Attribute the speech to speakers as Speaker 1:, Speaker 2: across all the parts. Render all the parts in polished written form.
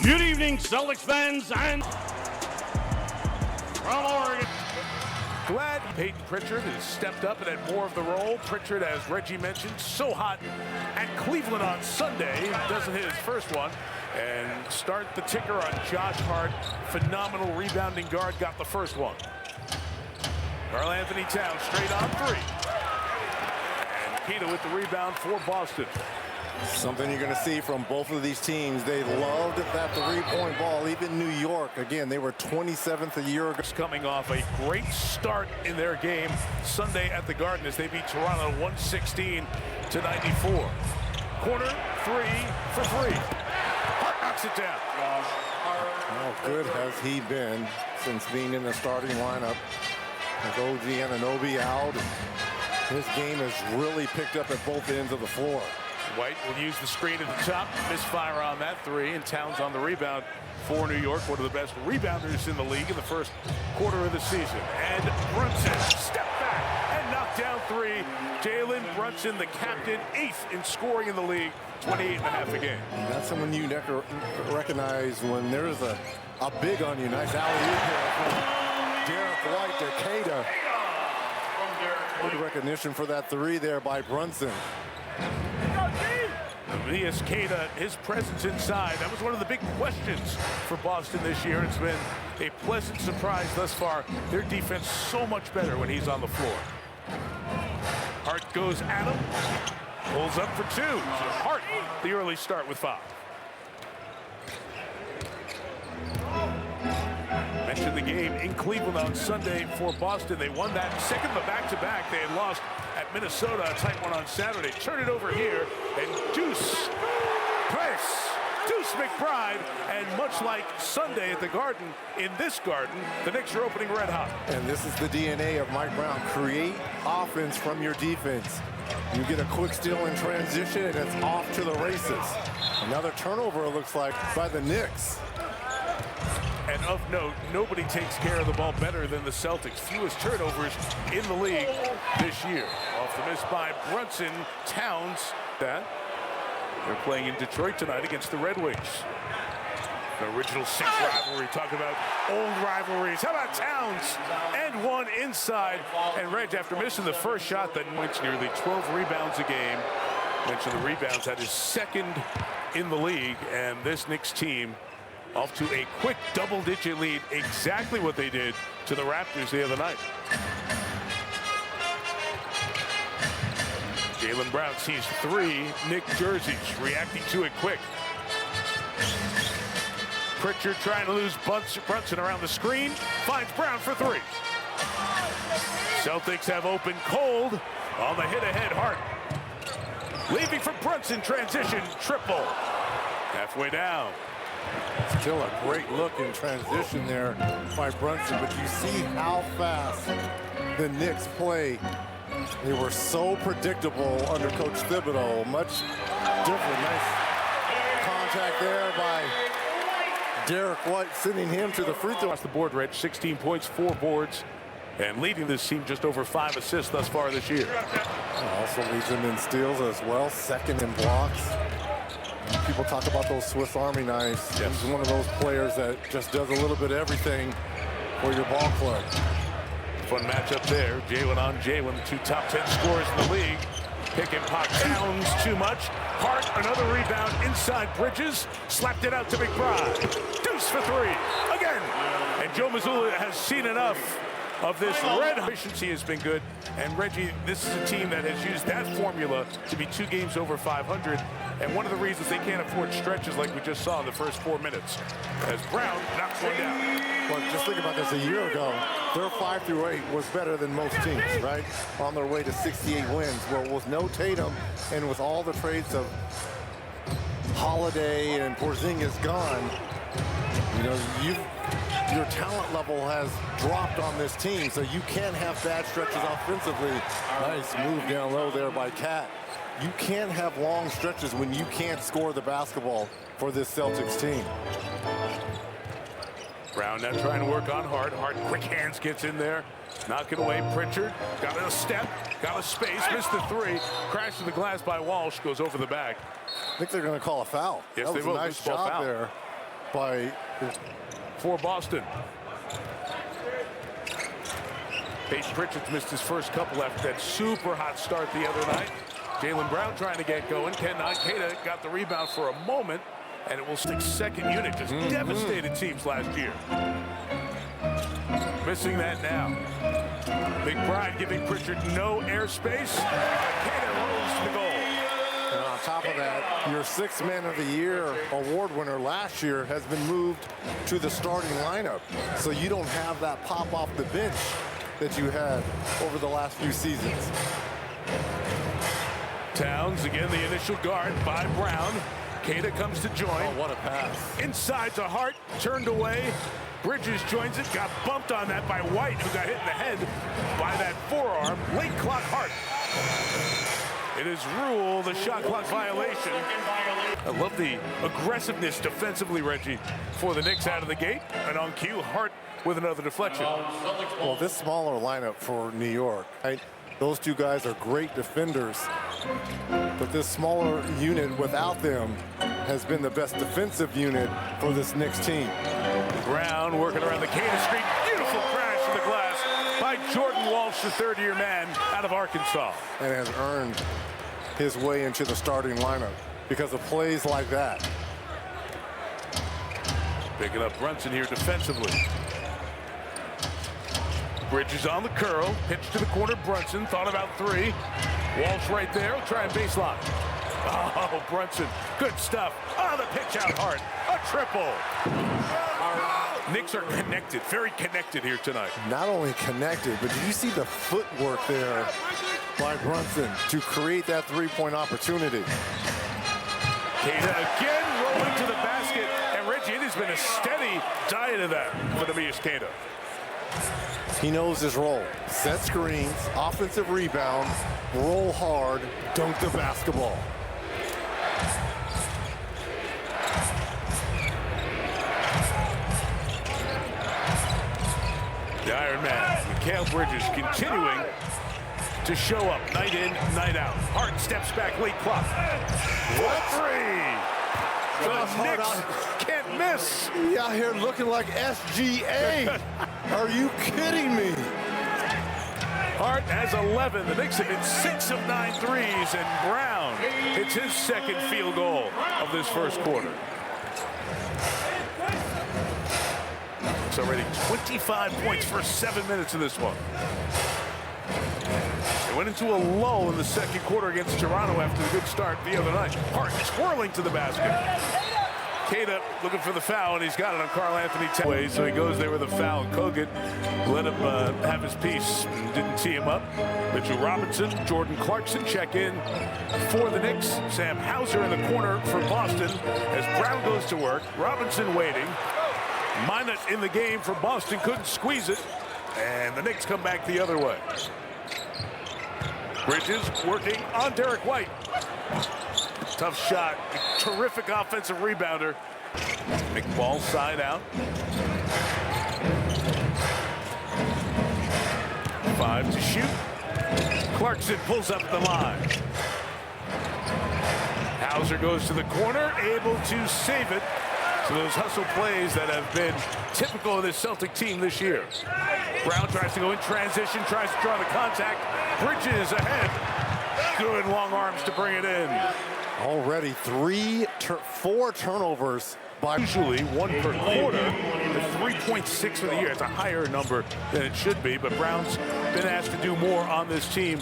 Speaker 1: Good evening, Celtics fans, and from Oregon.
Speaker 2: Glad Peyton Pritchard has stepped up and had more of the role. Pritchard, as Reggie mentioned, so hot at Cleveland on Sunday. Doesn't hit his first one. And start the ticker on Josh Hart. Phenomenal rebounding guard, got the first one. Karl-Anthony Towns straight on three. And Keita with the rebound for Boston.
Speaker 3: Something you're going to see from both of these teams. They loved that three-point ball. Even New York, again, they were 27th a year ago.
Speaker 2: Coming off a great start in their game Sunday at the Garden as they beat Toronto 116-94. Corner three for three. Hart knocks it down.
Speaker 3: How good has he been since being in the starting lineup? With OG Anunoby out, his game has really picked up at both ends of the floor.
Speaker 2: White will use the screen at the top, misfire on that three, and Towns on the rebound for New York, one of the best rebounders in the league in the first quarter of the season. And Brunson, step back and knock down three. Jalen Brunson, the captain, 8th in scoring in the league, 28.5 a game.
Speaker 3: That's someone you recognize when there's a big on you. Nice alley-oop here from Derek White to Keita. Good recognition for that three there by Brunson.
Speaker 2: Elias Keita, his presence inside, that was one of the big questions for Boston this year. It's been a pleasant surprise thus far. Their defense so much better when he's on the floor. Hart goes at him, pulls up for two. So Hart, the early start with 5. Mentioned the game in Cleveland on Sunday for Boston. They won that second of a back-to-back. They had lost at Minnesota, a tight one on Saturday. Turn it over here, and Deuce McBride, and much like Sunday at the Garden, in this Garden, the Knicks are opening red hot.
Speaker 3: And this is the DNA of Mike Brown. Create offense from your defense. You get a quick steal in transition, and it's off to the races. Another turnover, it looks like, by the Knicks.
Speaker 2: And of note, nobody takes care of the ball better than the Celtics. Fewest turnovers in the league this year. Off the miss by Brunson. Towns. They're playing in Detroit tonight against the Red Wings. The original 6 rivalry. Talk about old rivalries. How about Towns? And one inside. And Reg, after missing the first shot, that points nearly 12 rebounds a game. Mentioned the rebounds, that is second in the league. And this Knicks team off to a quick double-digit lead, exactly what they did to the Raptors the other night. Jaylen Brown sees 3 Knick jerseys, reacting to it quick. Pritchard trying to lose Brunson around the screen, finds Brown for 3. Celtics have opened cold on the hit-ahead Hart. Leaving for Brunson, transition, triple. Halfway down.
Speaker 3: Still a great look in transition there by Brunson, but you see how fast the Knicks play. They were so predictable under Coach Thibodeau. Much different. Nice contact there by Derek White, sending him to the free throw.
Speaker 2: Across the board, Reg, 16 points, 4 boards, and leading this team just over 5 assists thus far this year.
Speaker 3: Also leads them in steals as well, second in blocks. People talk about those Swiss Army knives.
Speaker 2: Yes.
Speaker 3: He's one of those players that just does a little bit of everything for your ball club.
Speaker 2: Fun matchup there. Jalen on Jalen, the 2 top 10 scorers in the league. Pick and pop. Towns too much. Hart, another rebound inside Bridges. Slapped it out to McBride. Deuce for 3 again. And Joe Mazzulla has seen enough of this red efficiency has been good. And Reggie, this is a team that has used that formula to be 2 games over 500. And one of the reasons they can't afford stretches like we just saw in the first 4 minutes, as Brown knocks one down.
Speaker 3: Well, just think about this. A year ago, their 5 through 8 was better than most teams, right? On their way to 68 wins. Well, with no Tatum and with all the trades of Holiday and Porzingis gone, you know, your talent level has dropped on this team, so you can't have bad stretches offensively. Nice move down low there by Cat. You can't have long stretches when you can't score the basketball for this Celtics team.
Speaker 2: Brown now trying to work on Hart. Hart, quick hands, gets in there. Knock it away. Pritchard got a step, got a space, missed the 3. Crashed to the glass by Walsh, goes over the back.
Speaker 3: I think they're going to call a foul.
Speaker 2: Yes,
Speaker 3: that
Speaker 2: they
Speaker 3: was
Speaker 2: will.
Speaker 3: a nice job there by
Speaker 2: for Boston. Peyton Pritchard's missed his first couple after that super hot start the other night. Jaylen Brown trying to get going. Kenan Keita got the rebound for a moment, and it will stick second unit. Just devastated teams last year. Missing that now. McBride giving Pritchard no airspace. Keita rolls to the goal.
Speaker 3: And on top of that, your Sixth Man of the Year award winner last year has been moved to the starting lineup. So you don't have that pop off the bench that you had over the last few seasons.
Speaker 2: Towns, again, the initial guard by Brown. Keita comes to join.
Speaker 3: Oh, what a pass.
Speaker 2: Inside to Hart, turned away. Bridges joins it, got bumped on that by White, who got hit in the head by that forearm. Late clock Hart. It is ruled a shot clock violation. I love the aggressiveness defensively, Reggie, for the Knicks out of the gate. And on cue, Hart with another deflection.
Speaker 3: Well, this smaller lineup for New York, right? Those two guys are great defenders, but this smaller unit without them has been the best defensive unit for this Knicks team.
Speaker 2: Brown working around the Keita screen. Beautiful crash in the glass by Jordan Walsh, the third-year man out of Arkansas.
Speaker 3: And has earned his way into the starting lineup because of plays like that.
Speaker 2: Picking up Brunson here defensively. Bridges on the curl, pitch to the corner. Brunson thought about three. Walsh right there, will try and baseline. Oh, Brunson, good stuff. Oh, the pitch out Hart, a triple. Our Knicks are connected, very connected here tonight.
Speaker 3: Not only connected, but did you see the footwork there by Brunson to create that three-point opportunity?
Speaker 2: Keita again rolling to the basket, and Reggie, it has been a steady diet of that for Tobias Keita.
Speaker 3: He knows his role. Set screens, offensive rebound, roll hard, dunk the basketball.
Speaker 2: The Iron Man, Mikal Bridges, continuing to show up night in, night out. Hart steps back, late clock. What three? The Knicks can't miss.
Speaker 3: He out here looking like SGA. Are you kidding me?
Speaker 2: Hart has 11. The Knicks have hit 6 of 9 threes, and Brown hits his second field goal of this first quarter. It's already 25 points for 7 minutes of this one. They went into a lull in the second quarter against Toronto after the good start the other night. Hart twirling to the basket. Keita looking for the foul, and he's got it on Karl Anthony Towns. So he goes there with a foul. Kogut let him have his piece. Didn't tee him up. Mitchell Robinson, Jordan Clarkson check in for the Knicks. Sam Hauser in the corner for Boston as Brown goes to work. Robinson waiting. Minot in the game for Boston, couldn't squeeze it. And the Knicks come back the other way. Bridges working on Derek White. Tough shot, terrific offensive rebounder. McBall side out. 5 to shoot. Clarkson pulls up the line. Hauser goes to the corner, able to save it. So those hustle plays that have been typical of this Celtic team this year. Brown tries to go in transition, tries to draw the contact. Bridges ahead. Good long arms to bring it in.
Speaker 3: Already 4 turnovers by
Speaker 2: usually 1 per quarter. The 3.6 for the year. It's a higher number than it should be, but Brown's been asked to do more on this team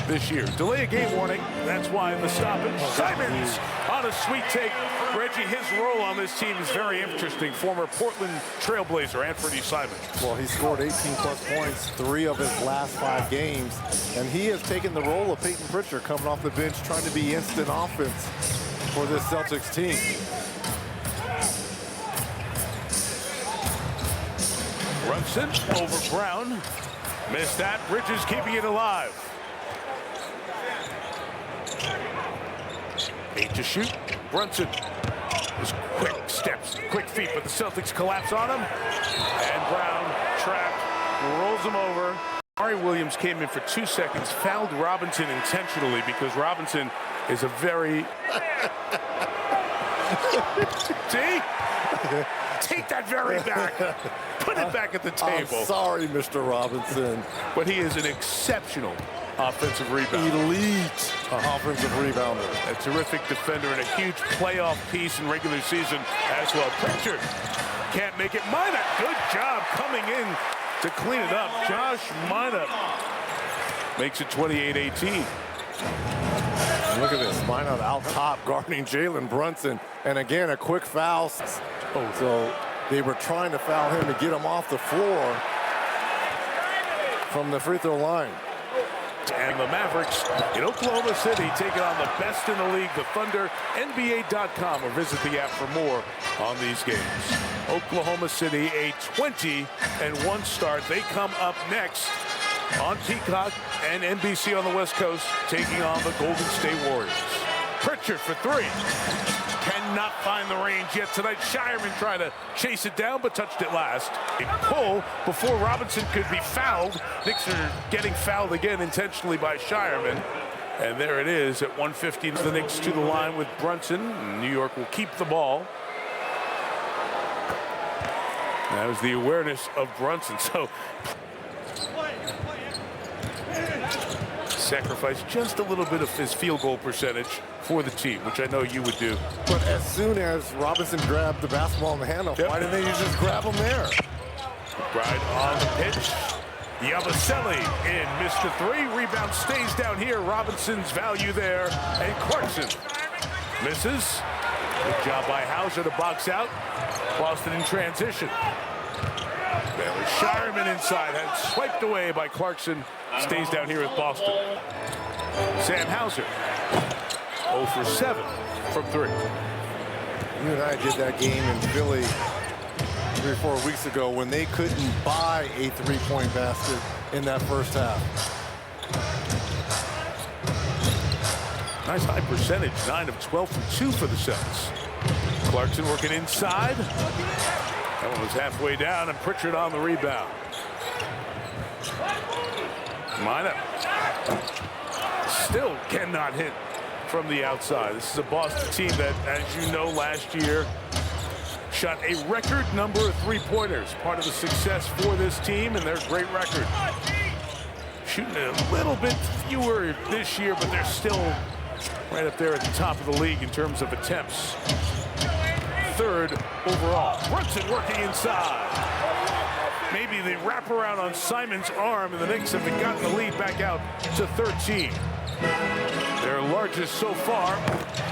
Speaker 2: this year. Delay a game warning. That's why the stoppage. Simons on a sweet take. Reggie, his role on this team is very interesting. Former Portland Trailblazer, Anthony Simons.
Speaker 3: Well, he scored 18-plus points 3 of his last 5 games, and he has taken the role of Peyton Pritchard coming off the bench, trying to be instant offense for this Celtics team.
Speaker 2: Brunson over Brown. Missed that. Bridges keeping it alive. 8 to shoot. Brunson. His quick steps, quick feet, but the Celtics collapse on him. And Brown trapped, rolls him over. Ari Williams came in for 2 seconds, fouled Robinson intentionally because Robinson is a very... See? Take that very back. Put it back at the table.
Speaker 3: I'm sorry, Mr. Robinson.
Speaker 2: But he is an exceptional offensive rebounder.
Speaker 3: Elite offensive rebounder.
Speaker 2: A terrific defender and a huge playoff piece in regular season as well. Pritchard can't make it. Minot, good job coming in to clean it up. Josh Minot makes it 28-18.
Speaker 3: Look at this, Minot out top guarding Jalen Brunson. And again, a quick foul. So they were trying to foul him to get him off the floor from the free throw line.
Speaker 2: And the Mavericks in Oklahoma City taking on the best in the league, the Thunder. NBA.com, or visit the app for more on these games. Oklahoma City, a 20-1 start. They come up next on Peacock and NBC on the West Coast, taking on the Golden State Warriors. Pritchard for three. Cannot find the range yet tonight. Shireman tried to chase it down, but touched it last. A pull before Robinson could be fouled. Knicks are getting fouled again intentionally by Shireman. And there it is at 1:50. The Knicks to the line with Brunson. New York will keep the ball. That was the awareness of Brunson. So sacrifice just a little bit of his field goal percentage for the team, which I know you would do.
Speaker 3: But as soon as Robinson grabbed the basketball in the handle, why didn't they just grab him there?
Speaker 2: Right on the pitch. Yabusele in, missed the three. Rebound stays down here. Robinson's value there. And Clarkson misses. Good job by Hauser to box out. Boston in transition. Bailey Shireman inside, had swiped away by Clarkson. Stays down here with Boston. Sam Hauser, 0 for 7 from 3.
Speaker 3: You and I did that game in Philly 3 or 4 weeks ago when they couldn't buy a three-point basket in that first half.
Speaker 2: Nice high percentage, 9 of 12 from 2 for the Celtics. Clarkson working inside. That one was halfway down, and Pritchard on the rebound. Minot still cannot hit from the outside. This is a Boston team that, as you know, last year shot a record number of three-pointers. Part of the success for this team and their great record. Shooting a little bit fewer this year, but they're still right up there at the top of the league in terms of attempts. 3rd overall. Brunson working inside. Maybe the wraparound on Simon's arm, and the Knicks have gotten the lead back out to 13. Their largest so far.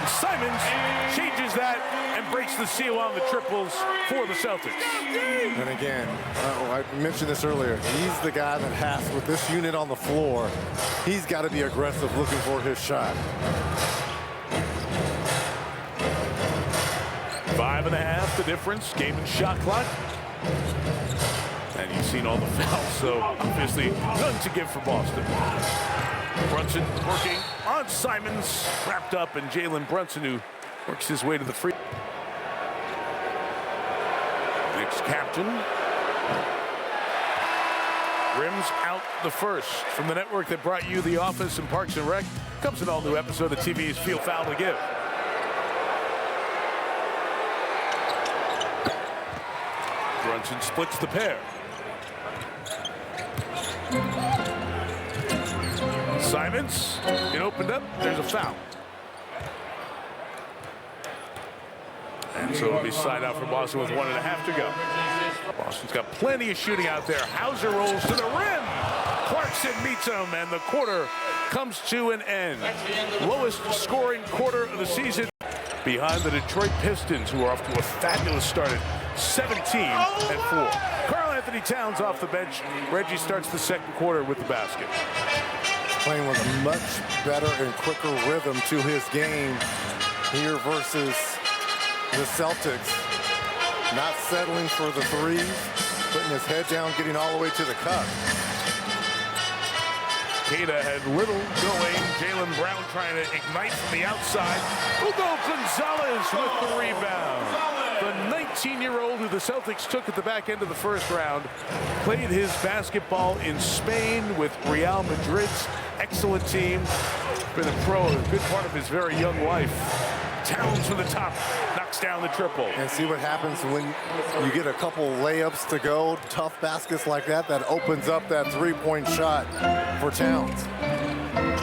Speaker 2: Simons changes that and breaks the seal on the triples for the Celtics.
Speaker 3: And again, I mentioned this earlier, he's the guy that has, with this unit on the floor, he's got to be aggressive looking for his shot.
Speaker 2: 5.5 the difference, game and shot clock. And you've seen all the fouls, so obviously none to give for Boston. Brunson working on Simons, wrapped up, and Jalen Brunson, who works his way to the free. Knicks captain. Rims out the first. From the network that brought you The Office and Parks and Rec comes an all-new episode of TV's Feel Foul to Give. Brunson splits the pair. Simons, it opened up, there's a foul. And so it'll be side out for Boston with 1.5 to go. Boston's got plenty of shooting out there. Hauser rolls to the rim. Clarkson meets him, and the quarter comes to an end. Lowest scoring quarter of the season behind the Detroit Pistons, who are off to a fabulous start at 17-4. Karl-Anthony Towns off the bench. Reggie starts the second quarter with the basket.
Speaker 3: Playing with much better and quicker rhythm to his game here versus the Celtics. Not settling for the threes, putting his head down, getting all the way to the cup.
Speaker 2: Queta had little going. Jaylen Brown trying to ignite from the outside. Hugo Gonzalez with the rebound. The 19-year-old who the Celtics took at the back end of the first round played his basketball in Spain with Real Madrid's excellent team. Been a pro a good part of his very young life. Towns from the top, knocked down the triple.
Speaker 3: And see what happens when you get a couple layups to go, tough baskets like that, that opens up that three-point shot for Towns.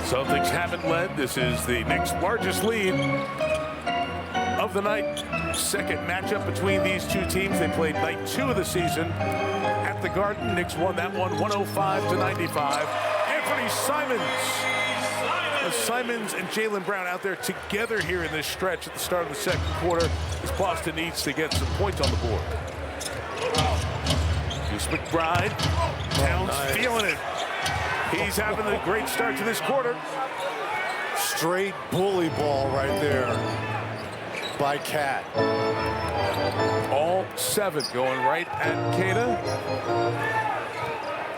Speaker 2: Celtics haven't led. This is the Knicks' largest lead of the night. Second matchup between these two teams. They played night 2 of the season at the Garden. Knicks won that one 105-95. Anthony Simons and Jaylen Brown out there together here in this stretch at the start of the second quarter, as Boston needs to get some points on the board. Deuce McBride. Towns feeling it. He's having a great start to this quarter.
Speaker 3: Straight bully ball right there by Cat.
Speaker 2: All 7 going right at Queta.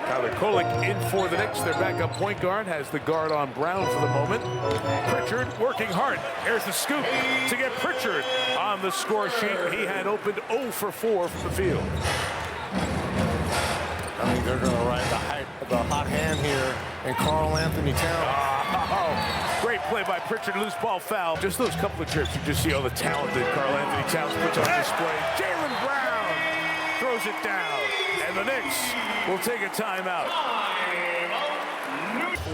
Speaker 2: Tyler Kolek in for the Knicks. Their backup point guard has the guard on Brown for the moment. Pritchard working hard. Here's the scoop to get Pritchard on the score sheet. He had opened 0 for 4 from the field.
Speaker 3: I think they're going to ride the hot hand here in Karl Anthony Towns.
Speaker 2: Great play by Pritchard. Loose ball foul. Just those couple of trips, you just see all the talent that Karl Anthony Towns puts on display. Jaylen Brown throws it down, and the Knicks will take a timeout.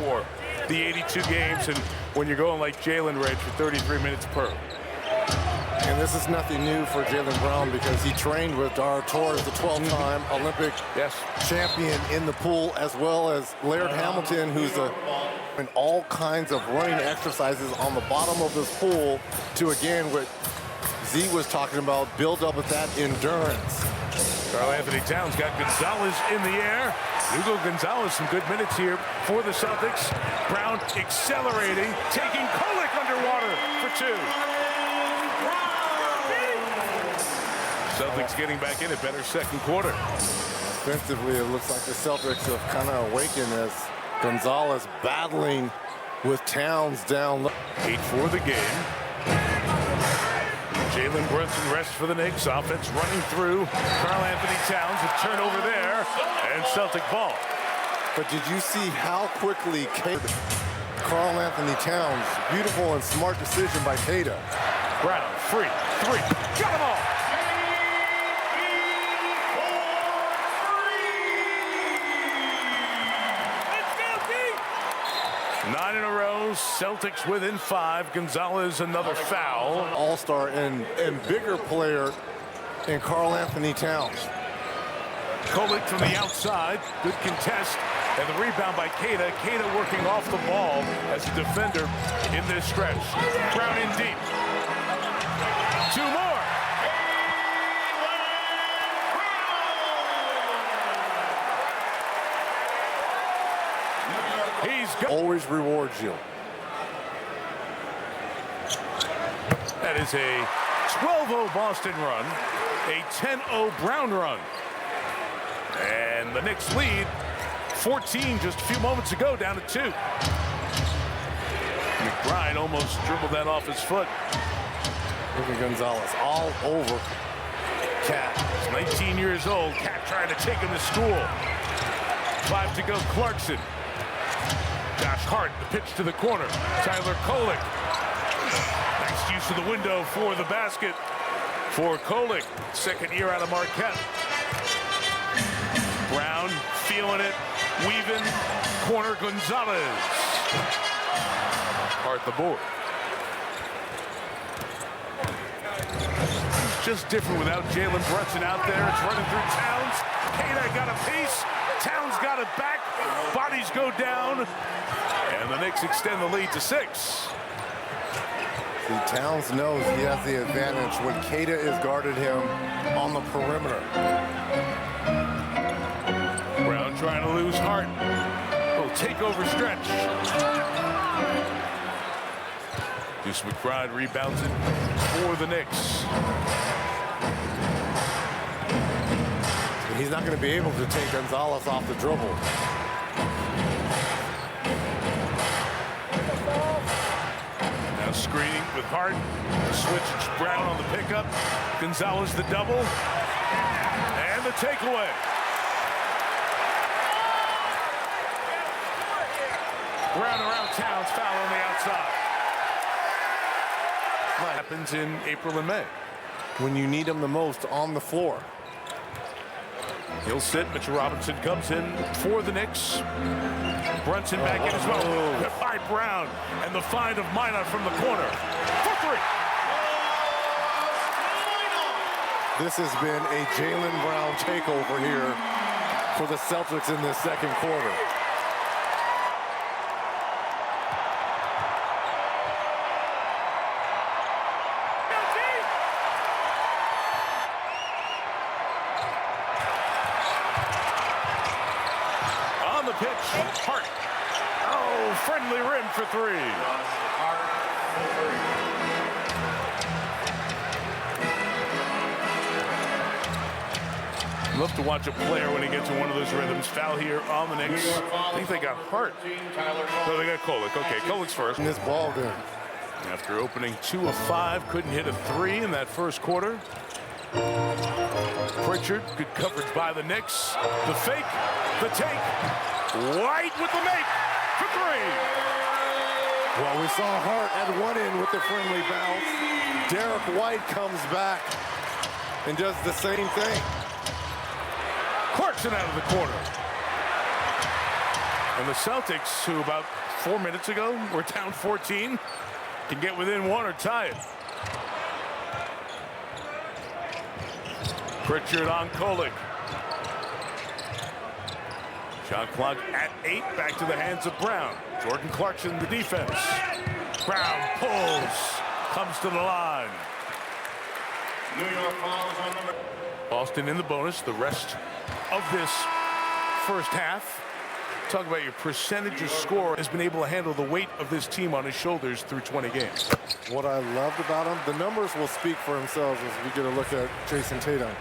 Speaker 2: For the 82 games, and when you're going like Jalen Red for 33 minutes per.
Speaker 3: And this is nothing new for Jaylen Brown because he trained with Dar Torres, the 12-time Olympic champion in the pool, as well as Laird Hamilton, who's in all kinds of running exercises on the bottom of this pool to, again, what Z was talking about, build up with that endurance.
Speaker 2: Karl Anthony Towns got Gonzalez in the air. Hugo Gonzalez, some good minutes here for the Celtics. Brown accelerating, taking Kolek underwater for 2. Celtics getting back in a better second quarter.
Speaker 3: Offensively, it looks like the Celtics have kind of awakened as Gonzalez battling with Towns down low.
Speaker 2: 8 for the game. Jalen Brunson rests for the Knicks. Offense running through. Karl Anthony Towns, a turnover there, and Celtic ball.
Speaker 3: But did you see how quickly Karl Anthony Towns, beautiful and smart decision by Queta.
Speaker 2: Brown, free, 3, got them all. 9 in a row, Celtics within 5. Gonzalez, another foul.
Speaker 3: All-star and bigger player in Karl Anthony Towns.
Speaker 2: Kolek from the outside, good contest, and the rebound by Queta. Queta working off the ball as a defender in this stretch. Brown in deep. 2 more.
Speaker 3: Always rewards you.
Speaker 2: That is a 12-0 Boston run, a 10-0 Brown run. And the Knicks lead 14 just a few moments ago, down to 2. McBride almost dribbled that off his foot.
Speaker 3: Look at Gonzalez all over Cat.
Speaker 2: He's 19 years old. Cat trying to take him to school. 5 to go, Clarkson. Josh Hart, the pitch to the corner. Tyler Kolek. Nice use of the window for the basket for Kolek. Second year out of Marquette. Brown feeling it. Weaving. Corner Gonzalez. Hart the board. It's just different without Jalen Brunson out there. It's running through Towns. Queta got a piece. Towns got it back. Bodies go down. And the Knicks extend the lead to 6.
Speaker 3: See, Towns knows he has the advantage when Queta is guarded him on the perimeter.
Speaker 2: Brown trying to lose Hart. Little takeover stretch. Deuce McBride rebounds it for the Knicks.
Speaker 3: He's not going to be able to take Gonzalez off the dribble.
Speaker 2: Now screening with Hart. Switch Brown on the pickup. Gonzalez the double. And the takeaway. Brown around Towns, foul on the outside. What happens in April and May?
Speaker 3: when you need him the most on the floor.
Speaker 2: He'll sit. Mitchell Robinson comes in for the Knicks. Brunson back in as well. Hit by Brown. And the find of Minot from the corner. For three.
Speaker 3: This has been a Jaylen Brown takeover here for the Celtics in this second quarter.
Speaker 2: On the pitch, Hart. Oh, friendly rim for three. Love to watch a player when he gets in one of those rhythms. Foul here on the Knicks. I think they got Hart. No, they got Kolek. Okay, Kolek's first.
Speaker 3: In this ball game.
Speaker 2: After opening 2 of 5, couldn't hit a 3 in that first quarter. Pritchard, good coverage by the Knicks. The fake, the take. White with the make for 3.
Speaker 3: Well, we saw Hart at one end with the friendly bounce. Derek White comes back and does the same thing.
Speaker 2: Clarkson out of the corner. And the Celtics, who about 4 minutes ago were down 14, can get within 1 or tie it. Pritchard on Kolek. Shot clock at 8, back to the hands of Brown. Jordan Clarkson, the defense. Brown pulls, comes to the line.
Speaker 1: New York fouls on number.
Speaker 2: Boston in the bonus the rest of this first half. Talk about your percentage of score. Has been able to handle the weight of this team on his shoulders through 20 games.
Speaker 3: What I loved about him, the numbers will speak for themselves as we get a look at Jason Tatum.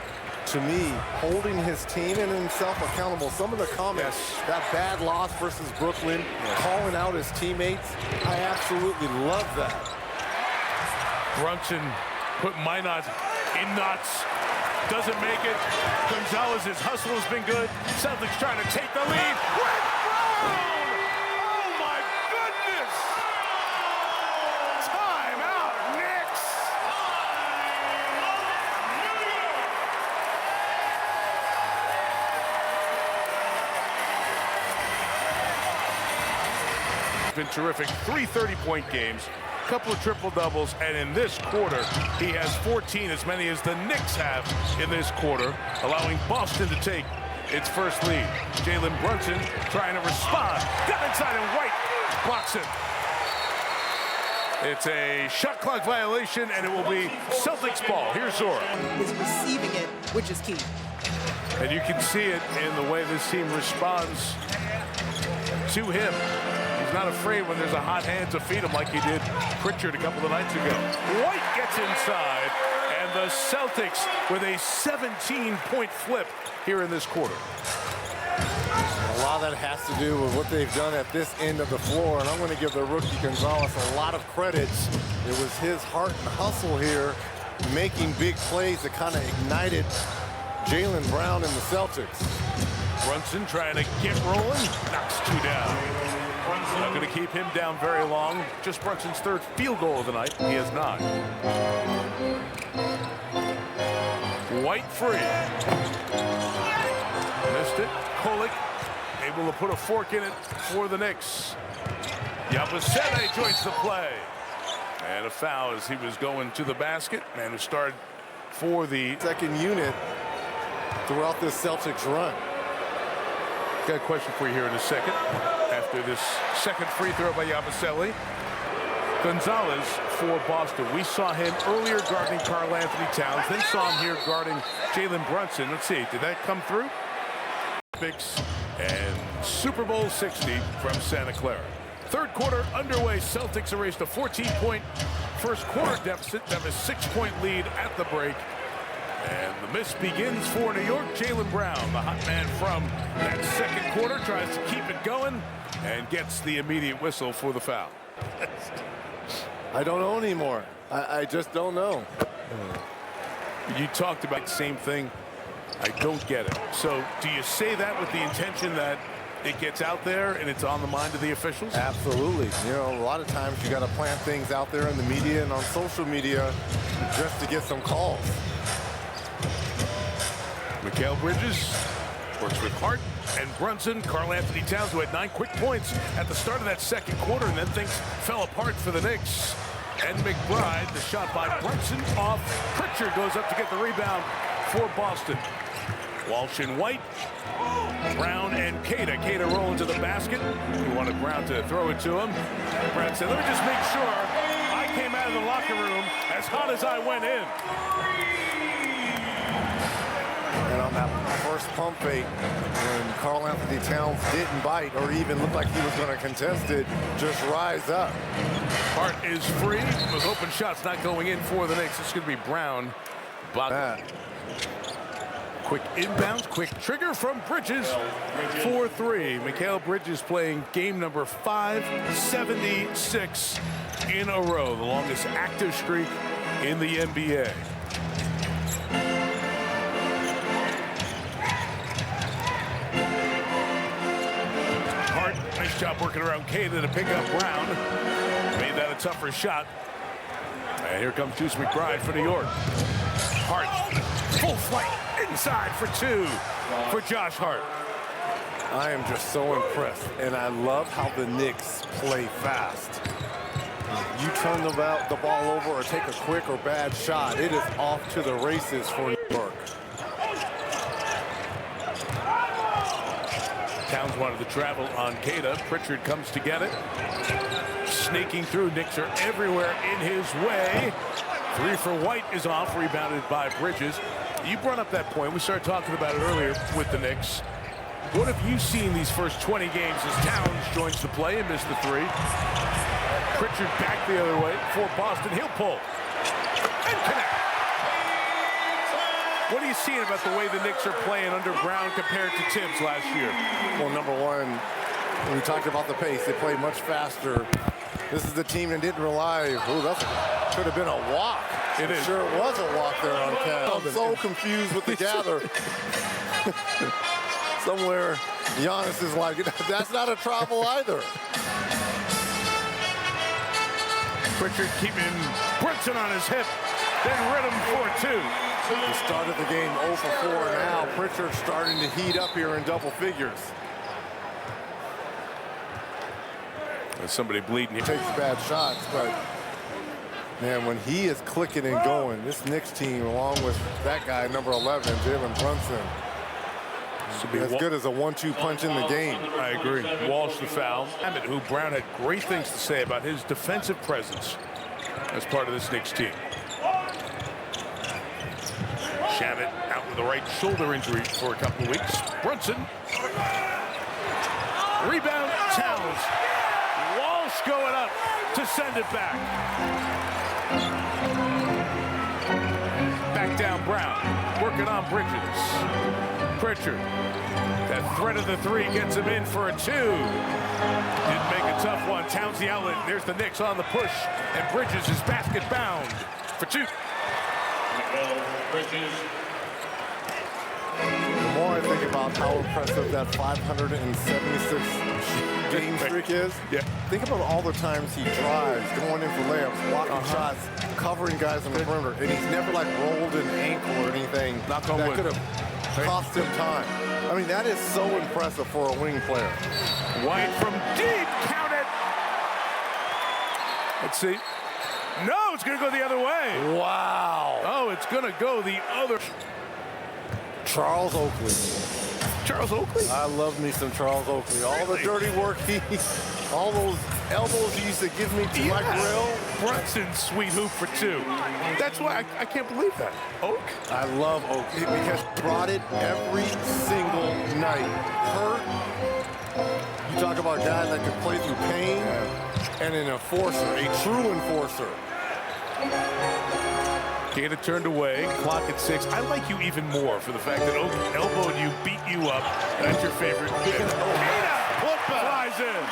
Speaker 3: To me, holding his team and himself accountable. Some of the comments, that bad loss versus Brooklyn, calling out his teammates, I absolutely love that.
Speaker 2: Brunson put Minot in knots. Doesn't make it. Gonzalez's hustle has been good. Celtics trying to take the lead. With Brown! Oh my goodness! Time out, Knicks! Been terrific. 3 30-point games. Couple of triple doubles, and in this quarter he has 14, as many as the Knicks have in this quarter, allowing Boston to take its first lead. Jalen Brunson trying to respond, got inside and White blocks it. It's a shot clock violation, and it will be Celtics ball. Here's Zora.
Speaker 4: Is receiving it, which is key.
Speaker 2: And you can see it in the way this team responds to him. He's not afraid when there's a hot hand to feed him like he did Pritchard a couple of nights ago. White gets inside, and the Celtics with a 17-point flip here in this quarter.
Speaker 3: A lot of that has to do with what they've done at this end of the floor, and I'm going to give the rookie Gonzalez a lot of credit. It was his heart and hustle here, making big plays that kind of ignited Jaylen Brown and the Celtics.
Speaker 2: Brunson trying to get rolling, knocks 2 down. Not going to keep him down very long. Just Brunson's 3rd field goal of the night. He has not. White free. Missed it. Kolek able to put a fork in it for the Knicks. Yabusele joins the play. And a foul as he was going to the basket. Man who started for the
Speaker 3: second unit throughout this Celtics run.
Speaker 2: Got a question for you here in a second. After this second free throw by Yabusele. Gonzalez for Boston. We saw him earlier guarding Karl Anthony Towns, then saw him here guarding Jalen Brunson. Let's see, did that come through? And Super Bowl 60 from Santa Clara. Third quarter underway. Celtics erased a 14-point first quarter deficit. They have a 6-point lead at the break. And the miss begins for New York. Jaylen Brown, the hot man from that second quarter, tries to keep it going and gets the immediate whistle for the foul.
Speaker 3: I don't know anymore. I just don't know.
Speaker 2: You talked about the same thing. I don't get it. So do you say that with the intention that it gets out there and it's on the mind of the officials?
Speaker 3: Absolutely. You know, a lot of times you got to plant things out there in the media and on social media just to get some calls.
Speaker 2: Mikal Bridges works with Hart and Brunson. Karl Anthony Towns, who had 9 quick points at the start of that second quarter, and then things fell apart for the Knicks. And McBride, the shot by Brunson off. Pritchard goes up to get the rebound for Boston. Walsh and White, Brown and Queta. Queta roll into the basket. He wanted Brown to throw it to him. Brown said, let me just make sure I came out of the locker room as hot as I went in.
Speaker 3: And on that first pump fake, when Karl Anthony Towns didn't bite or even looked like he was going to contest it, just rise up.
Speaker 2: Hart is free with open shots not going in for the Knicks. It's going to be Brown. Quick inbounds, quick trigger from Bridges for 3. Mikal Bridges playing game number 576 in a row, the longest active streak in the NBA. Hart, nice job working around Queta to pick up Brown. Made that a tougher shot. And here comes Deuce McBride for New York. Hart, full flight. Inside for 2 for Josh Hart.
Speaker 3: I am just so impressed, and I love how the Knicks play fast. You turn the ball over or take a quick or bad shot, it is off to the races for New York.
Speaker 2: Towns wanted to travel on Queta. Pritchard comes to get it. Sneaking through. Knicks are everywhere in his way. 3 for White is off, rebounded by Bridges. You brought up that point. We started talking about it earlier with the Knicks. What have you seen these first 20 games as Towns joins the play and missed the 3? Pritchard back the other way for Boston. He'll pull and connect. What are you seeing about the way the Knicks are playing under Brown compared to Tibbs last year?
Speaker 3: Well, number one, when we talked about the pace, they play much faster. This is the team that didn't rely. Oh, that could have been a walk.
Speaker 2: It is.
Speaker 3: Sure was a walk there on Cal. I'm so confused with the gather. Somewhere, Giannis is like, that's not a travel either.
Speaker 2: Pritchard keeping Brunson on his hip, then Rhythm for 2.
Speaker 3: He started the game 0 for 4 now. Pritchard starting to heat up here in double figures.
Speaker 2: There's somebody bleeding.
Speaker 3: He takes bad shots, but man, when he is clicking and going, this Knicks team, along with that guy, number 11, Jalen Brunson, as good as a 1-2 punch in the game.
Speaker 2: I agree. Walsh the foul. Emmett, who Brown had great things to say about his defensive presence as part of this Knicks team. Shamet out with a right shoulder injury for a couple of weeks. Brunson. Rebound, Towns. Walsh going up to send it back. Back down Brown. Working on Bridges. Pritchard. That threat of the 3 gets him in for a 2. Didn't make a tough one. Towns the outlet. There's the Knicks on the push. And Bridges is basket bound for 2.
Speaker 1: Bridges.
Speaker 3: The more I think about how impressive that 576 game streak is, think about all the times he drives, going in for layups, blocking shots, covering guys on the perimeter, and he's never like rolled an ankle or anything that could have cost him time. I mean, that is so impressive for a wing player.
Speaker 2: White from deep, count it. Let's see. No, it's going to go the other way.
Speaker 3: Wow.
Speaker 2: Oh, it's going to go the other.
Speaker 3: Charles Oakley.
Speaker 2: Charles Oakley?
Speaker 3: I love me some Charles Oakley. All the dirty work, all those elbows he used to give me to my grill.
Speaker 2: Brunson's sweet hoop for 2. That's why I can't believe that. Oak?
Speaker 3: I love Oak because he brought it every single night. Hurt. You talk about guys that can play through pain and an enforcer, a true enforcer.
Speaker 2: Queta turned away, clock at 6. I like you even more for the fact that Oak elbowed you, beat you up. That's your favorite. Queta flies in.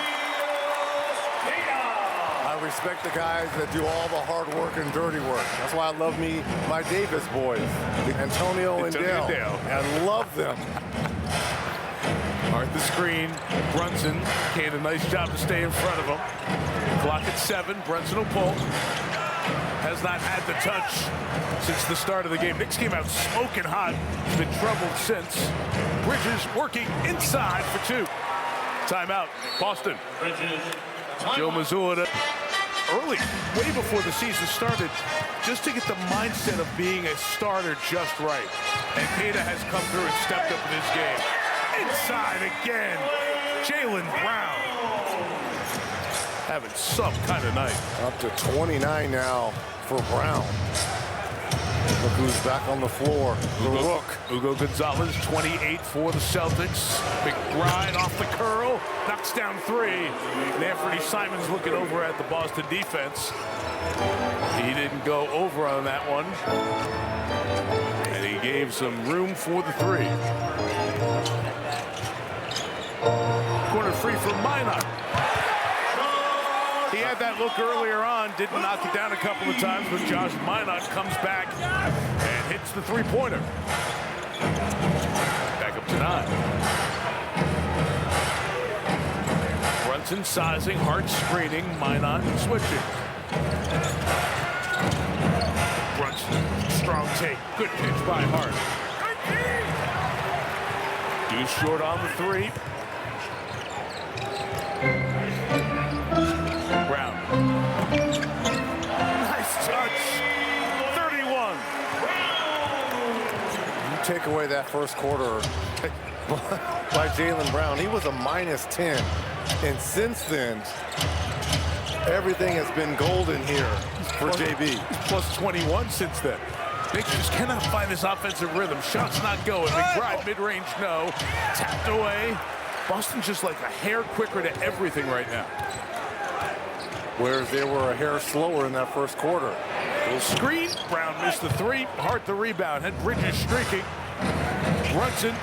Speaker 3: I respect the guys that do all the hard work and dirty work. That's why I love me my Davis boys, Antonio and Dale. I love them.
Speaker 2: Hart the screen. Brunson did a nice job to stay in front of him. Clock at 7. Brunson will pull. Has not had the touch since the start of the game. Knicks came out smoking hot. He's been troubled since. Bridges working inside for 2. Timeout, Boston. Joe Mazzulla early, way before the season started, just to get the mindset of being a starter just right. And Queta has come through and stepped up in his game. Inside again, Jaylen Brown. Having some kind of night.
Speaker 3: Up to 29 now for Brown. Look who's back on the floor. The Rook.
Speaker 2: Hugo Gonzalez, 28 for the Celtics. McBride off the curl, knocks down 3. And Anthony Simons looking over at the Boston defense. He didn't go over on that one. And he gave some room for the 3. Corner free for Minot. He had that look earlier on, didn't knock it down a couple of times, but Josh Minot comes back and hits the 3-pointer. Back up to 9. Brunson sizing, Hart screening, Minot switching. Brunson, strong take, good pitch by Hart. Deuce short on the 3. Brown. Nice touch. 31.
Speaker 3: You take away that first quarter by Jaylen Brown. He was a -10. And since then, everything has been golden here for JB.
Speaker 2: He's plus 21 since then. Knicks just cannot find this offensive rhythm. Shots not going. McBride mid-range, no. Tapped away. Boston's just like a hair quicker to everything right now.
Speaker 3: Whereas they were a hair slower in that first quarter.
Speaker 2: Little screen. Brown missed the 3. Hart the rebound. Had Bridges streaking. Brunson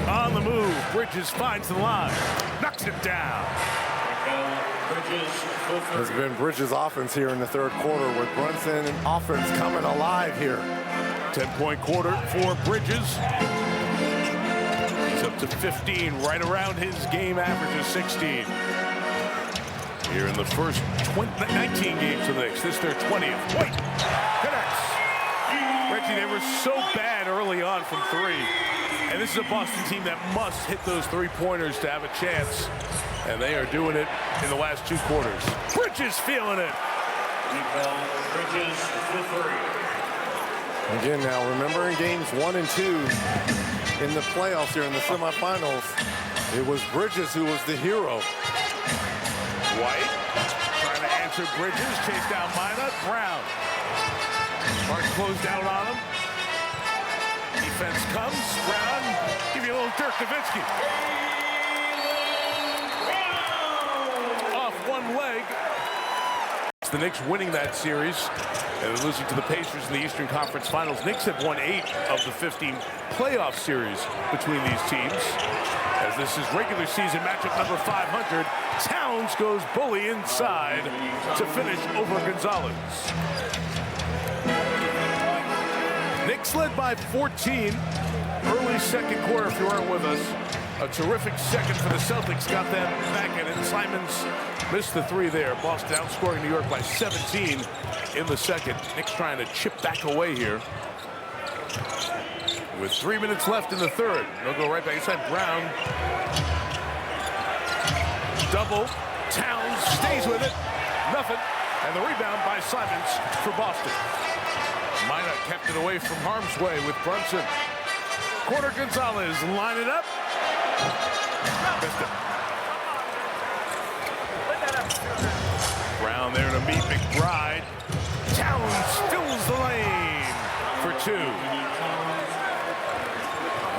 Speaker 2: on the move. Bridges finds the line. Knocks it down.
Speaker 3: There's been Bridges' offense here in the third quarter with Brunson and offense coming alive here.
Speaker 2: 10-point quarter for Bridges. He's up to 15, right around his game average of 16. Here in the first 19 games of the Knicks. This is their 20th. White connects. Reggie, they were so bad early on from 3. And this is a Boston team that must hit those 3-pointers to have a chance. And they are doing it in the last 2 quarters. Bridges feeling it.
Speaker 1: Bridges for 3.
Speaker 3: Again now, remember in games 1 and 2 in the playoffs here in the semifinals, it was Bridges who was the hero.
Speaker 2: White trying to answer Bridges, chase down Minot. Brown. Hart closed out on him. Defense comes. Brown, give you a little Dirk Nowitzki. Off one leg. It's the Knicks winning that series and they're losing to the Pacers in the Eastern Conference Finals. Knicks have won 8 of the 15 playoff series between these teams. As this is regular season matchup number 500, Towns goes bully inside to finish over Gonzalez. Knicks led by 14. Early second quarter, if you weren't with us. A terrific second for the Celtics. Got them back in, and Simons missed the 3 there. Boston outscoring New York by 17 in the second. Knicks trying to chip back away here. With 3 minutes left in the third. They'll go right back inside. Brown. Double. Towns stays with it. Nothing. And the rebound by Simons for Boston. Minot kept it away from harm's way with Brunson. Corner Gonzalez line it up. Missed it. Brown there to meet McBride. Towns fills the lane for 2.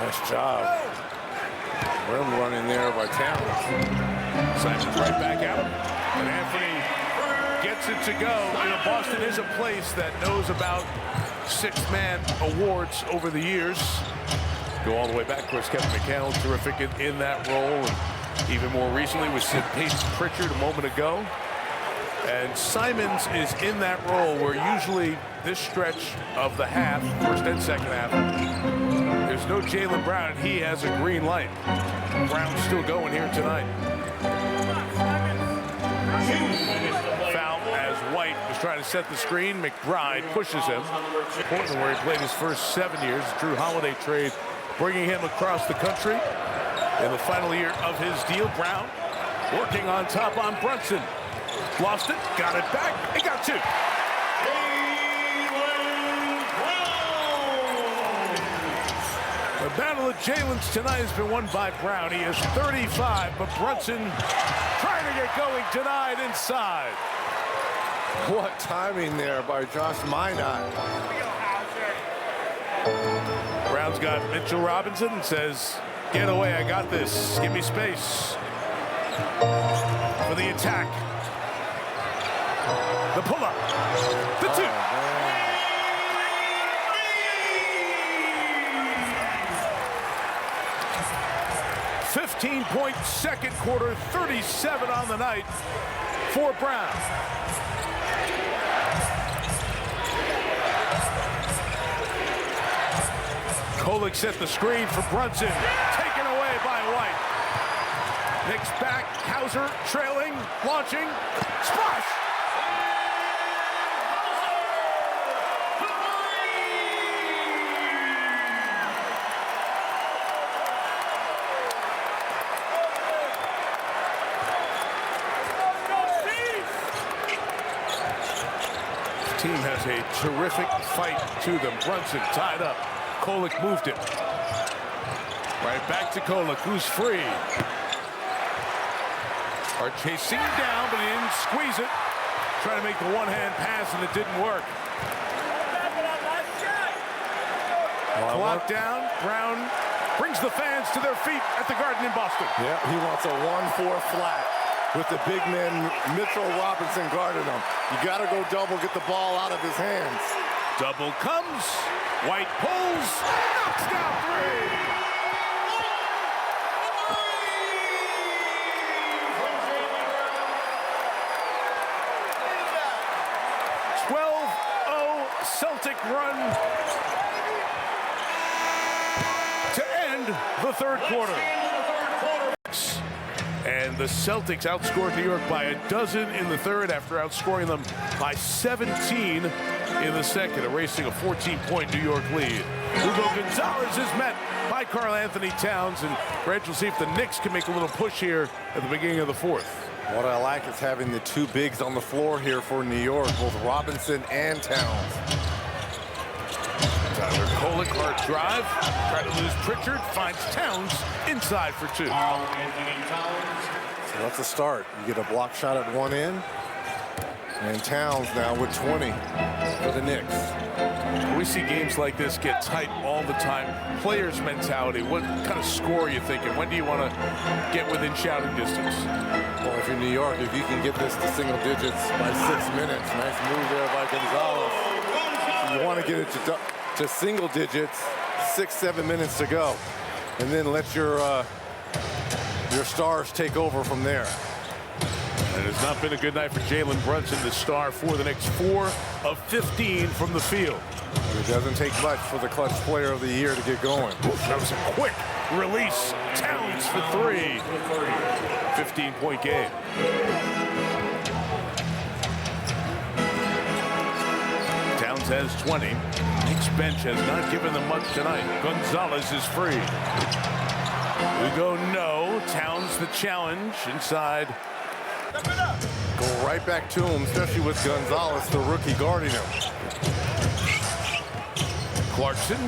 Speaker 3: Nice job. Rim running there by Towns.
Speaker 2: Simons right back at him. And Anthony gets it to go. You know, Boston is a place that knows about 6-man awards over the years. Go all the way back. Of course, Kevin McHale, terrific in that role. And even more recently with Sid Pritchard a moment ago. And Simons is in that role where usually this stretch of the half, first and second half, there's no Jaylen Brown, and he has a green light. Brown's still going here tonight. Foul as White was trying to set the screen. McBride pushes him. Portland, where he played his first 7 years. Drew Holiday trade, bringing him across the country. In the final year of his deal, Brown working on top on Brunson. Lost it, got it back, and got two. The battle of Jaylen's tonight has been won by Brown. He is 35, but Brunson trying to get going tonight inside.
Speaker 3: What timing there by Josh Minot.
Speaker 2: Brown's got Mitchell Robinson and says, get away, I got this. Give me space. For the attack. The pull-up. The two. 15-point second quarter, 37 on the night for Brown. Kolek set the screen for Brunson, taken away by White. Knicks back, Hauser trailing, launching, splash! Team has a terrific fight to them. Brunson tied up. Kolek moved it. Right back to Kolek, who's free. Are chasing him down, but he didn't squeeze it. Trying to make the one-hand pass, and it didn't work. Clock down. Brown brings the fans to their feet at the Garden in Boston.
Speaker 3: Yeah, he wants a 1-4 flat with the big man Mitchell Robinson guarding him. You got to go double, get the ball out of his hands.
Speaker 2: Double comes. White pulls. Knocks down three. Celtic run to end the third quarter. And the Celtics outscored New York by 12 in the third after outscoring them by 17 in the second, erasing a 14-point New York lead. Hugo Gonzalez is met by Karl Anthony Towns, and Reg will see if the Knicks can make a little push here at the beginning of the fourth.
Speaker 3: What I like is having the two bigs on the floor here for New York, both Robinson and Towns.
Speaker 2: Tyler Kolek, hard drive, try to lose Pritchard, finds Towns inside for two.
Speaker 3: So that's a start. You get a block shot at one end, and Towns now with 20 for the Knicks.
Speaker 2: We see games like this get tight all the time. Players' mentality, what kind of score are you thinking? When do you want to get within shouting distance?
Speaker 3: Well, if you're New York, if you can get this to single digits by 6 minutes, nice move there by Gonzalez. So you want to get it to single digits, 6-7 minutes to go, and then let your stars take over from there.
Speaker 2: It has not been a good night for Jalen Brunson, the star for the Knicks. 4 of 15 from the field.
Speaker 3: It doesn't take much for the clutch player of the year to get going.
Speaker 2: That was a quick release. Towns for 3. 15-point game. Towns has 20. Knicks bench has not given them much tonight. Gonzalez is free. We go no. Towns the challenge inside.
Speaker 3: Go right back to him, especially with Gonzalez, the rookie, guarding him.
Speaker 2: Clarkson,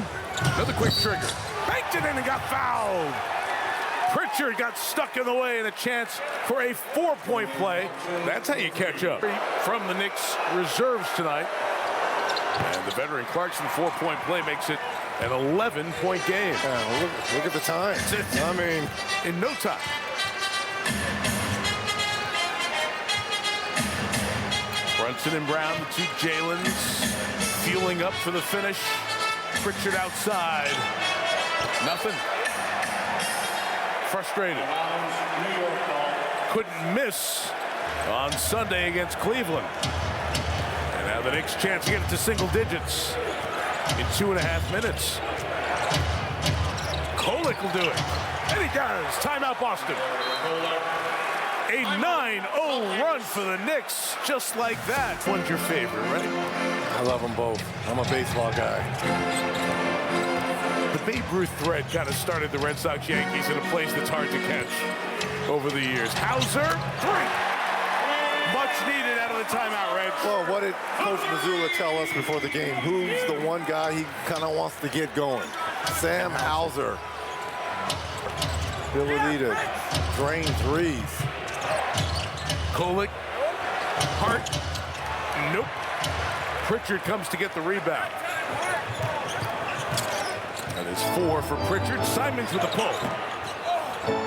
Speaker 2: another quick trigger. Banked it in and got fouled. Pritchard got stuck in the way, and a chance for a 4-point play. That's how you catch up. From the Knicks reserves tonight. And the veteran Clarkson 4-point play makes it an 11-point game.
Speaker 3: Yeah, look at the time. I mean,
Speaker 2: in no time. Brunson and Brown, the two Jalen's, fueling up for the finish. Pritchard outside. Nothing. Frustrated. Couldn't miss on Sunday against Cleveland. And now the Knicks' chance to get it to single digits in 2.5 minutes. Kolek will do it. And he does. Timeout, Boston. A 9-0 run for the Knicks, just like that. One's your favorite, right?
Speaker 3: I love them both. I'm a baseball guy.
Speaker 2: The Babe Ruth thread kind of started the Red Sox-Yankees in a place that's hard to catch over the years. Hauser, 3. Much needed out of the timeout, Reg.
Speaker 3: Well, what did Coach Mazzulla tell us before the game? Who's the one guy he kind of wants to get going? Sam Hauser. Ability to drain threes.
Speaker 2: Kolek, Hart, nope. Pritchard comes to get the rebound. That is 4 for Pritchard. Simons with the pull.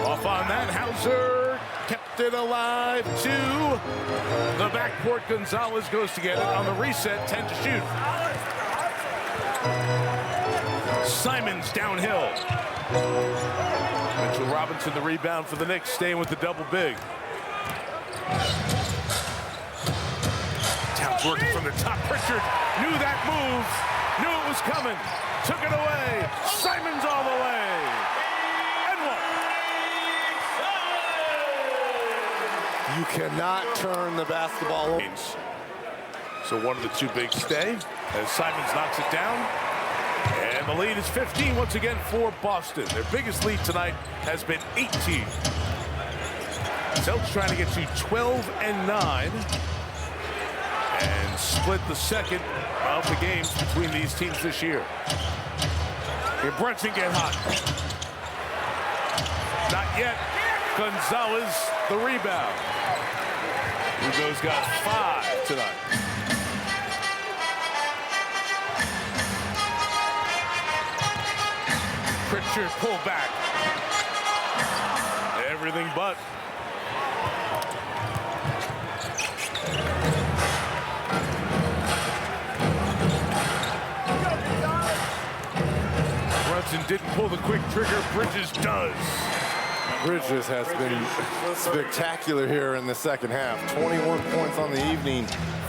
Speaker 2: Off on that, Hauser kept it alive. 2. The backcourt, Gonzalez goes to get it on the reset. 10 to shoot. Simons downhill. Mitchell Robinson the rebound for the Knicks, staying with the double big. Towns working from the top. Pritchard knew that move, knew it was coming, took it away. Simons all the way. And 1.
Speaker 3: You cannot turn the basketball over.
Speaker 2: So one of the 2 bigs stay as Simons knocks it down. And the lead is 15 once again for Boston. Their biggest lead tonight has been 18. Celtics trying to get to 12-9 and split the second of the games between these teams this year. Here Brunson get hot. Not yet. Gonzalez the rebound. Hugo's got 5 tonight. Pritchard pull back. Everything but. Brunson didn't pull the quick trigger. Bridges does.
Speaker 3: Bridges has been spectacular here in the second half. 21 points on the evening,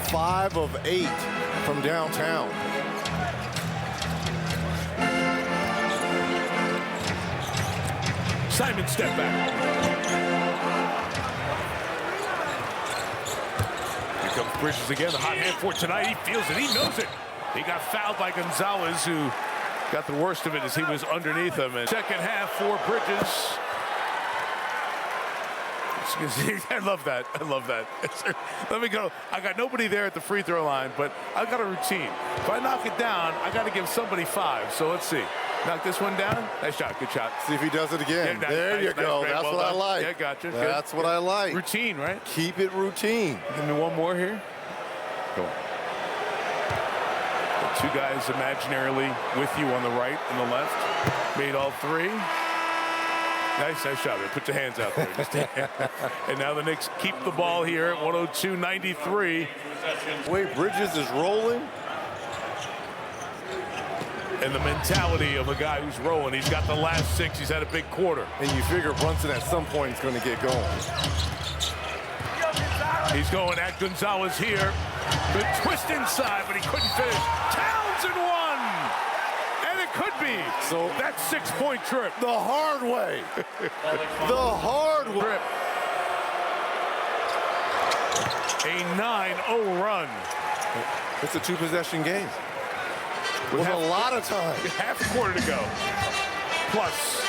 Speaker 3: 5 of 8 from downtown.
Speaker 2: Simon step back. Here comes Bridges again, the hot hand for tonight. He feels it, he knows it. He got fouled by Gonzalez, who got the worst of it as he was underneath him. And second half for Bridges. I love that. I love that. Let me go. I got nobody there at the free throw line, but I've got a routine. If I knock it down, I got to give somebody 5. So let's see. Knock this one down. Nice shot. Good shot.
Speaker 3: See if he does it again.
Speaker 2: Yeah,
Speaker 3: there you go.
Speaker 2: Nice,
Speaker 3: That's
Speaker 2: well
Speaker 3: what
Speaker 2: done.
Speaker 3: I like.
Speaker 2: Yeah, gotcha.
Speaker 3: That's
Speaker 2: good.
Speaker 3: what I like.
Speaker 2: Routine, right?
Speaker 3: Keep it routine.
Speaker 2: Give me one more here. Go on. The 2 guys imaginarily with you on the right and the left. Made all 3. Nice shot. Put your hands out there. And now the Knicks keep the ball here at 102-93.
Speaker 3: Wait, Bridges is rolling.
Speaker 2: And the mentality of a guy who's rolling. He's got the last 6. He's had a big quarter.
Speaker 3: And you figure Brunson at some point is going to get going.
Speaker 2: He's going at Gonzalez here. The twist inside, but he couldn't finish. Towns and 1. And it could be.
Speaker 3: So
Speaker 2: that 6-point trip.
Speaker 3: The hard way. The hard way.
Speaker 2: A 9-0 run.
Speaker 3: It's a 2-possession game. With a lot of time.
Speaker 2: Half a quarter to go. Plus.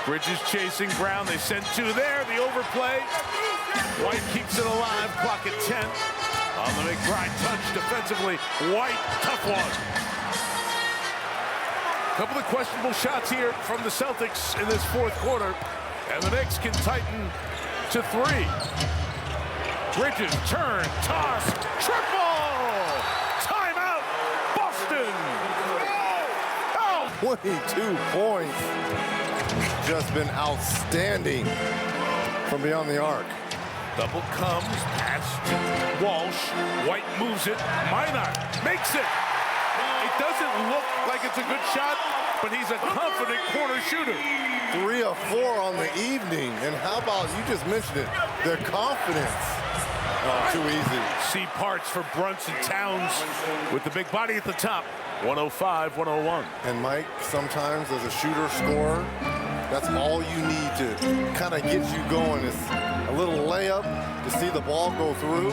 Speaker 2: Bridges chasing Brown. They send 2 there. The overplay. White keeps it alive. Clock at 10. On the McBride touch defensively. White, tough one. Couple of questionable shots here from the Celtics in this 4th quarter. And the Knicks can tighten to 3. Bridges, turn, toss, triple! Timeout, Boston! Oh!
Speaker 3: 22 points. Just been outstanding from beyond the arc.
Speaker 2: Double comes, pass to Walsh. White moves it. Minot makes it. It doesn't look like it's a good shot, but he's a confident corner shooter.
Speaker 3: 3 of 4 on the evening. And how about, you just mentioned it, their confidence. Oh, too easy.
Speaker 2: See parts for Brunson. Towns with the big body at the top. 105-101.
Speaker 3: And Mike, sometimes as a shooter scorer, that's all you need to kind of get you going is a little layup to see the ball go through.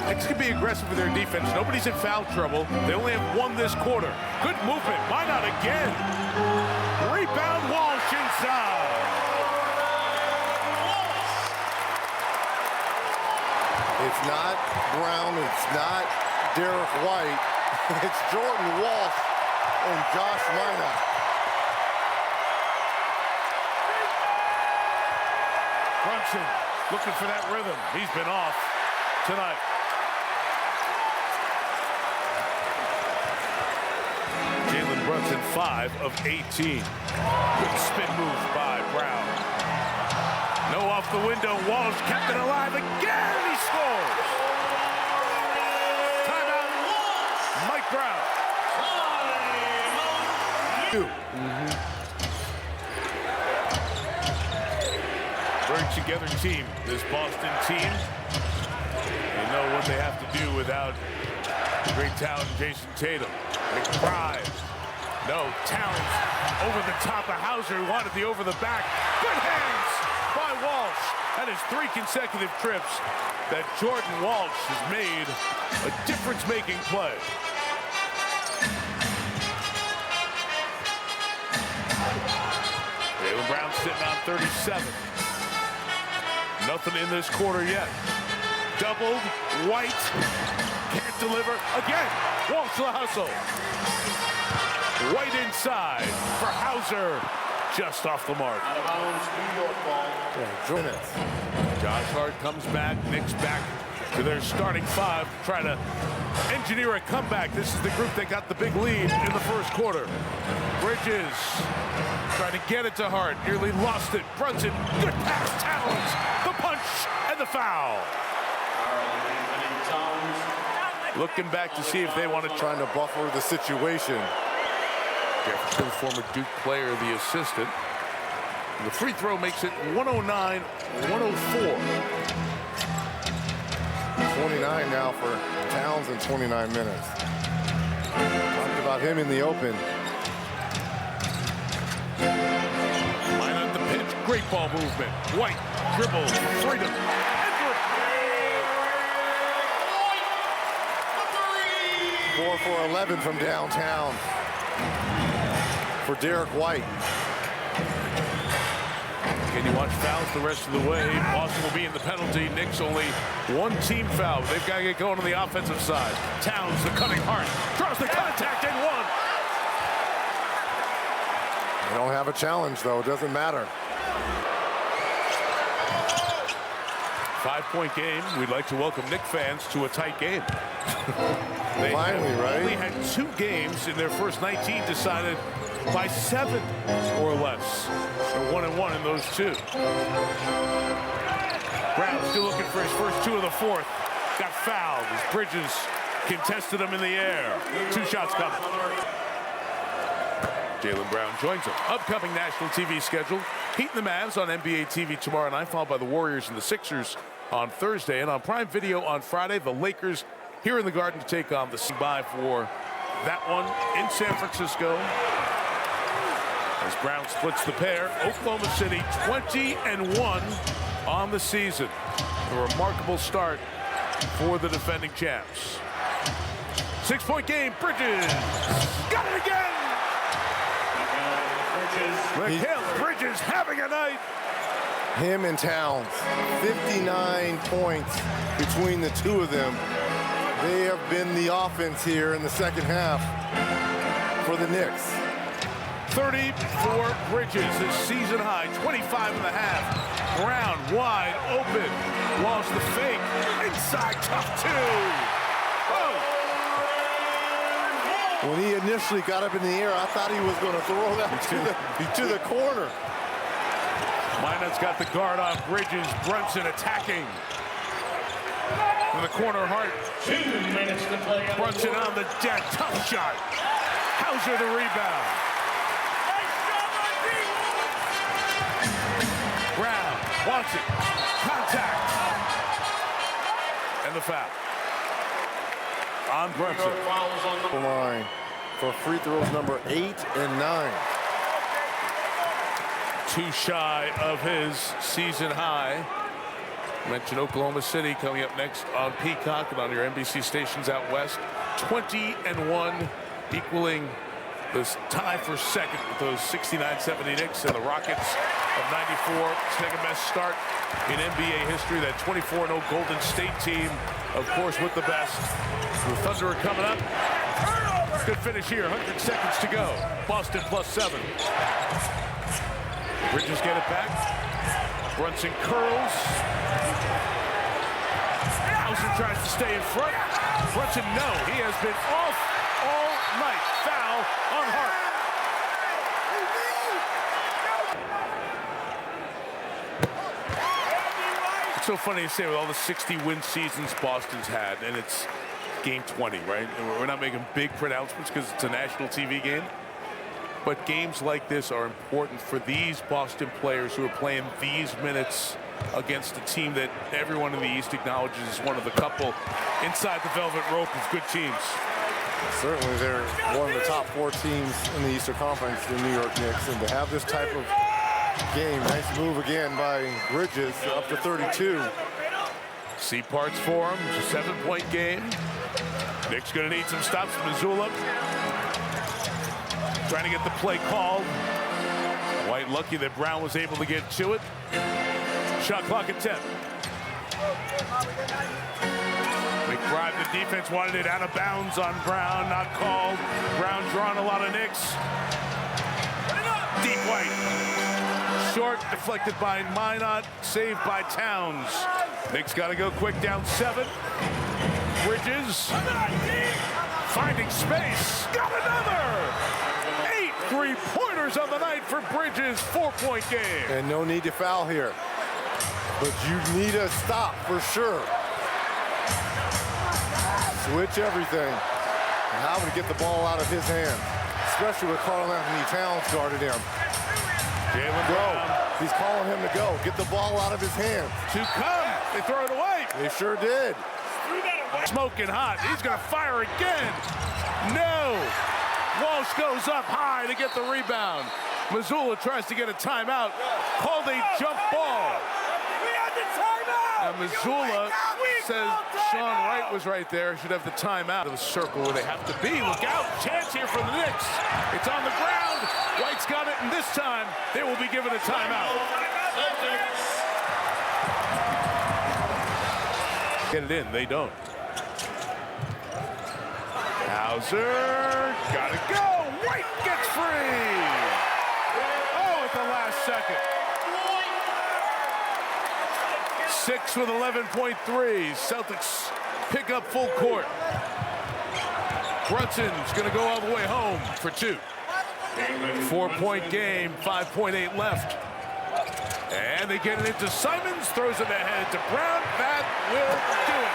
Speaker 2: Knicks can be aggressive with their defense. Nobody's in foul trouble. They only have one this quarter. Good movement. Why not again? Rebound, Walsh inside.
Speaker 3: It's not Brown. It's not Derek White. It's Jordan Walsh and Josh Minot.
Speaker 2: Brunson looking for that rhythm. He's been off tonight. Jalen Brunson, 5 of 18. Good spin move by Brown. No off the window. Walsh kept it alive again. He scores. Timeout. Mike Brown. Very together team, this Boston team. They know what they have to do without the great talent Jason Tatum. McBride. No, Towns over the top of Hauser, who wanted the over the back. Good hands by Walsh. That is 3 consecutive trips that Jordan Walsh has made a difference-making play. Jaylen Brown sitting on 37. Nothing in this quarter yet. Doubled, White can't deliver again. Walsh the hustle. White inside for Hauser, just off the mark.
Speaker 1: Out of bounds, New York ball.
Speaker 2: Josh Hart comes back. Knicks back to their starting 5, trying to engineer a comeback. This is the group that got the big lead in the first quarter. Bridges trying to get it to Hart, nearly lost it. Brunson, good pass, Towns, the punch and the foul. Looking back to see if they want to
Speaker 3: Trying to buffer the situation.
Speaker 2: Jefferson, former Duke player, the assistant. The free throw makes it 109-104.
Speaker 3: 29 now for Towns in 29 minutes. Talked about him in the open.
Speaker 2: Minot the pitch, great ball movement. White, dribble, freedom.
Speaker 3: 4 for 11 from downtown for Derek White.
Speaker 2: Can you watch fouls the rest of the way? Boston will be in the penalty. Knicks only 1 team foul. They've got to get going on the offensive side. Towns, the cutting Hart, draws the contact and 1.
Speaker 3: They don't have a challenge, though. It doesn't matter.
Speaker 2: 5-point game. We'd like to welcome Knicks fans to a tight game. They
Speaker 3: Finally, right?
Speaker 2: only had 2 games in their first 19 decided by 7 or less. They're 1-1 in those 2. Brown still looking for his first 2 of the 4th. Got fouled as Bridges contested him in the air. 2 shots coming. Jaylen Brown joins him. Upcoming national TV schedule. Heat and the Mavs on NBA TV tomorrow night, followed by the Warriors and the Sixers on Thursday. And on Prime Video on Friday, the Lakers here in the Garden to take on the bye for that one in San Francisco. As Brown splits the pair, Oklahoma City 20-1 on the season. A remarkable start for the defending champs. 6-point game, Bridges got it again. Mikal Bridges having a night.
Speaker 3: Him and Towns, 59 points between the 2 of them. They have been the offense here in the second half for the Knicks.
Speaker 2: 30 for Bridges, his season high, 25.5. Brown wide open, lost the fake, inside tough 2. Oh.
Speaker 3: When he initially got up in the air, I thought he was going to throw that to the corner.
Speaker 2: Minot's got the guard on Bridges. Brunson attacking. In the corner, Hart.
Speaker 1: 2 minutes to play.
Speaker 2: Brunson on the deck. Tough shot. Hauser the rebound. Brown wants it. Contact. And the foul on Brunson.
Speaker 1: Fouls on the
Speaker 3: Line for free throws number 8 and 9.
Speaker 2: Too shy of his season high. Mentioned Oklahoma City coming up next on Peacock and on your NBC stations out west. 20-1, equaling this tie for second with those 69-70 Knicks and the Rockets of 94. Take a best start in NBA history. That 24-0 Golden State team, of course, with the best. The Thunder are coming up. Good finish here. 100 seconds to go. Boston +7. Bridges get it back. Brunson curls. Hauser tries to stay in front. Brunson, no. He has been off all night. Foul on Hart. It's so funny to say with all the 60-win seasons Boston's had, and it's game 20, right? And we're not making big pronouncements because it's a national TV game. But games like this are important for these Boston players who are playing these minutes against a team that everyone in the East acknowledges is one of the couple inside the velvet rope of good teams.
Speaker 3: Certainly they're one of the top 4 teams in the Eastern Conference, the New York Knicks, and to have this type of game, nice move again by Bridges, up to 32.
Speaker 2: See parts for him. It's a 7-point game. Knicks going to need some stops. Missoula trying to get the play called. White lucky that Brown was able to get to it. Shot clock at 10. McBride, the defense wanted it out of bounds on Brown, not called. Brown drawing a lot of Knicks. Deep White. Short, deflected by Minot, saved by Towns. Knicks got to go quick, down 7. Bridges finding space. Got another! 8 3-pointers on the night for Bridges. 4-point game.
Speaker 3: And no need to foul here. But you need a stop for sure. Switch everything. And how to get the ball out of his hand, especially with Karl-Anthony Towns guarded him.
Speaker 2: Jalen
Speaker 3: Go.
Speaker 2: Brown.
Speaker 3: He's calling him to go. Get the ball out of his hand.
Speaker 2: To come. They throw it away.
Speaker 3: They sure did.
Speaker 2: Smoking hot. He's going to fire again. No. Walsh goes up high to get the rebound. Missoula tries to get a timeout. Called a jump ball. And Missoula says Sean Wright was right there. Should have the timeout of the circle where they have to be. Look out. Chance here for the Knicks. It's on the ground. White's got it, and this time they will be given a timeout. Get it in. They don't. Hauser. Gotta go. White gets free. Oh, at the last second. 6 with 11.3. Celtics pick up full court. Brunson's going to go all the way home for 2. 4-point game, 5.8 left. And they get it into Simons, throws it ahead to Brown. That will do it.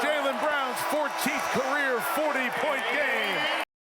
Speaker 2: Jalen Brown's 14th career 40-point game.